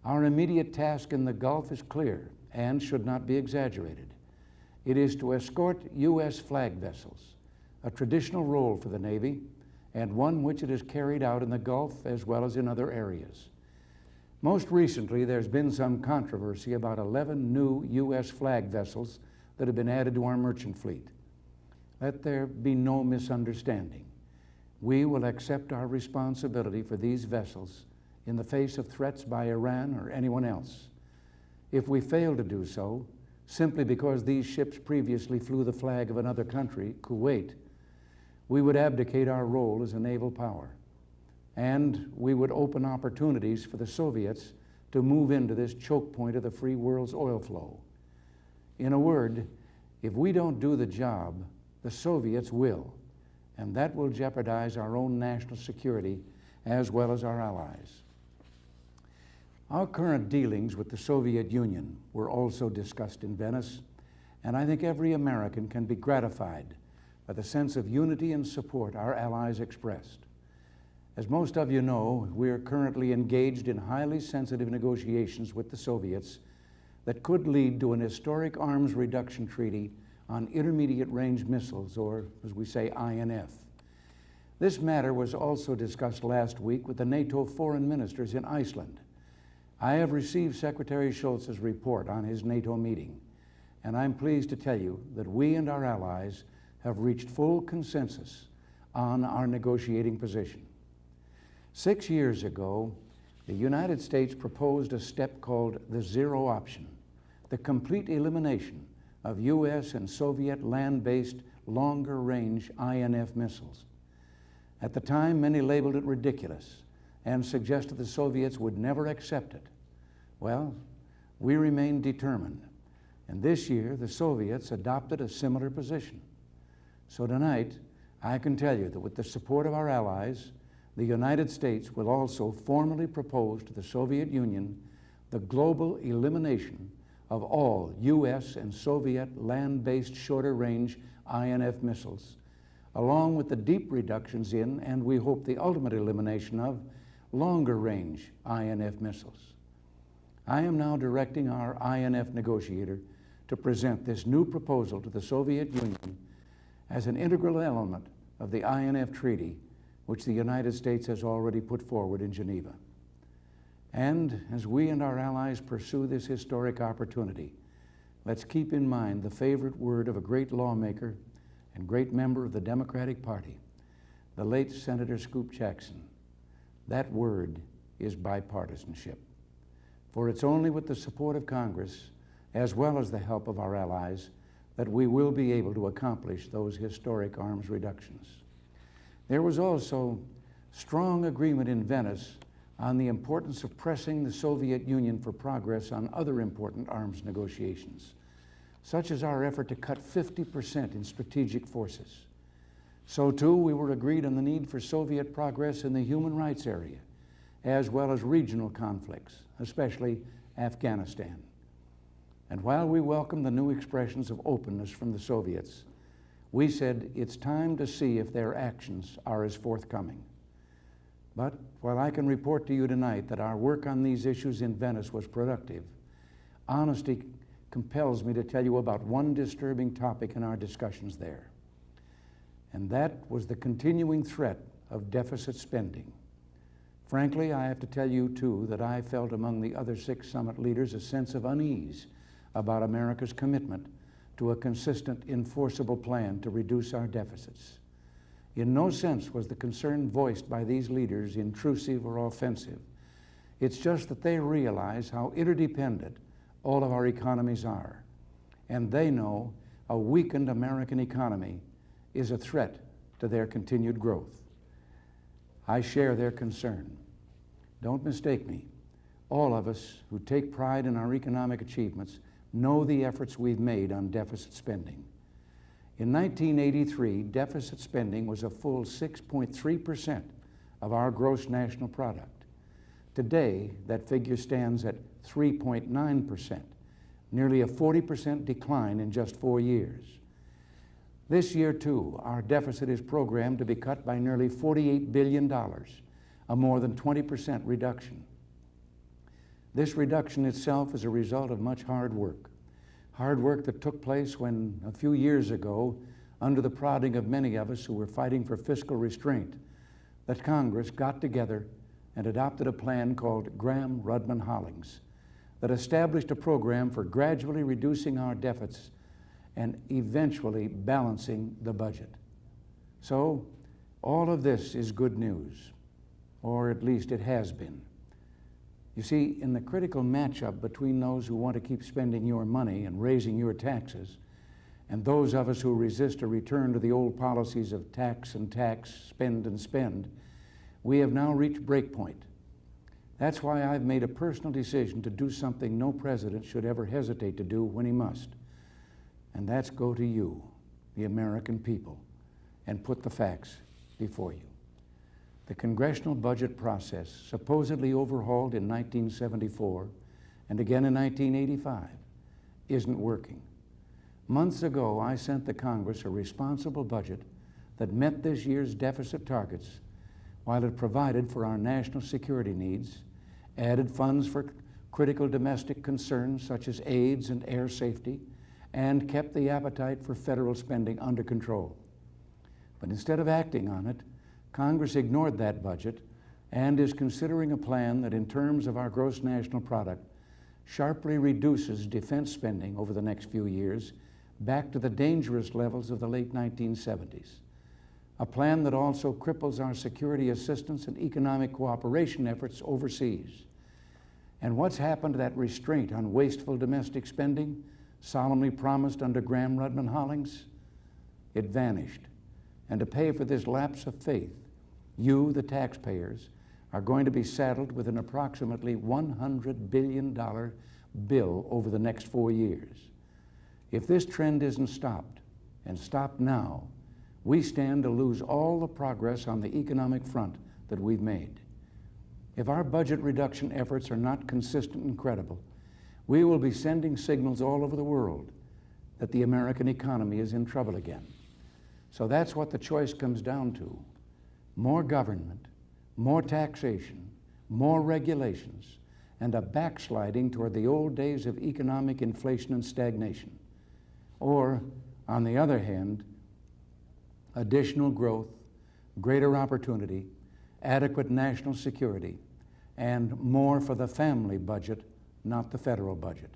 Our immediate task in the Gulf is clear and should not be exaggerated. It is to escort U.S. flag vessels, a traditional role for the Navy, and one which it has carried out in the Gulf as well as in other areas. Most recently, there's been some controversy about 11 new U.S. flag vessels that have been added to our merchant fleet. Let there be no misunderstanding. We will accept our responsibility for these vessels in the face of threats by Iran or anyone else. If we fail to do so, simply because these ships previously flew the flag of another country, Kuwait, we would abdicate our role as a naval power, and we would open opportunities for the Soviets to move into this choke point of the free world's oil flow. In a word, if we don't do the job, the Soviets will, and that will jeopardize our own national security as well as our allies. Our current dealings with the Soviet Union were also discussed in Venice, and I think every American can be gratified by the sense of unity and support our allies expressed. As most of you know, we are currently engaged in highly sensitive negotiations with the Soviets that could lead to an historic arms reduction treaty on intermediate range missiles, or as we say, INF. This matter was also discussed last week with the NATO foreign ministers in Iceland. I have received Secretary Shultz's report on his NATO meeting, and I'm pleased to tell you that we and our allies have reached full consensus on our negotiating position. 6 years ago, the United States proposed a step called the zero option, the complete elimination of U.S. and Soviet land-based longer-range INF missiles. At the time, many labeled it ridiculous and suggested the Soviets would never accept it. Well, we remained determined, and this year the Soviets adopted a similar position. So tonight, I can tell you that with the support of our allies, the United States will also formally propose to the Soviet Union the global elimination of all U.S. and Soviet land-based shorter-range INF missiles, along with the deep reductions in, and we hope the ultimate elimination of, longer-range INF missiles. I am now directing our INF negotiator to present this new proposal to the Soviet Union as an integral element of the INF treaty, which the United States has already put forward in Geneva. And as we and our allies pursue this historic opportunity, let's keep in mind the favorite word of a great lawmaker and great member of the Democratic Party, the late Senator Scoop Jackson. That word is bipartisanship. For it's only with the support of Congress, as well as the help of our allies, that we will be able to accomplish those historic arms reductions. There was also strong agreement in Venice on the importance of pressing the Soviet Union for progress on other important arms negotiations, such as our effort to cut 50% in strategic forces. So too, we were agreed on the need for Soviet progress in the human rights area, as well as regional conflicts, especially Afghanistan. And while we welcome the new expressions of openness from the Soviets, we said it's time to see if their actions are as forthcoming. But while I can report to you tonight that our work on these issues in Venice was productive, honesty compels me to tell you about one disturbing topic in our discussions there. And that was the continuing threat of deficit spending. Frankly, I have to tell you too that I felt among the other 6 summit leaders a sense of unease about America's commitment to a consistent, enforceable plan to reduce our deficits. In no sense was the concern voiced by these leaders intrusive or offensive. It's just that they realize how interdependent all of our economies are, and they know a weakened American economy is a threat to their continued growth. I share their concern. Don't mistake me. All of us who take pride in our economic achievements know the efforts we've made on deficit spending. In 1983, deficit spending was a full 6.3% of our gross national product. Today, that figure stands at 3.9%, nearly a 40% decline in just 4 years. This year, too, our deficit is programmed to be cut by nearly $48 billion, a more than 20% reduction. This reduction itself is a result of much hard work that took place when, a few years ago, under the prodding of many of us who were fighting for fiscal restraint, that Congress got together and adopted a plan called Gramm-Rudman-Hollings that established a program for gradually reducing our deficits and eventually balancing the budget. So, all of this is good news, or at least it has been. You see, in the critical matchup between those who want to keep spending your money and raising your taxes, and those of us who resist a return to the old policies of tax and tax, spend and spend, we have now reached breakpoint. That's why I've made a personal decision to do something no president should ever hesitate to do when he must. And that's go to you, the American people, and put the facts before you. The congressional budget process, supposedly overhauled in 1974 and again in 1985, isn't working. Months ago, I sent the Congress a responsible budget that met this year's deficit targets while it provided for our national security needs, added funds for critical domestic concerns such as AIDS and air safety, and kept the appetite for federal spending under control. But instead of acting on it, Congress ignored that budget and is considering a plan that, in terms of our gross national product, sharply reduces defense spending over the next few years back to the dangerous levels of the late 1970s. A plan that also cripples our security assistance and economic cooperation efforts overseas. And what's happened to that restraint on wasteful domestic spending, solemnly promised under Gramm-Rudman-Hollings? It vanished. And to pay for this lapse of faith, you, the taxpayers, are going to be saddled with an approximately $100 billion bill over the next 4 years. If this trend isn't stopped, and stopped now, we stand to lose all the progress on the economic front that we've made. If our budget reduction efforts are not consistent and credible, we will be sending signals all over the world that the American economy is in trouble again. So that's what the choice comes down to. More government, more taxation, more regulations, and a backsliding toward the old days of economic inflation and stagnation. Or, on the other hand, additional growth, greater opportunity, adequate national security, and more for the family budget, not the federal budget.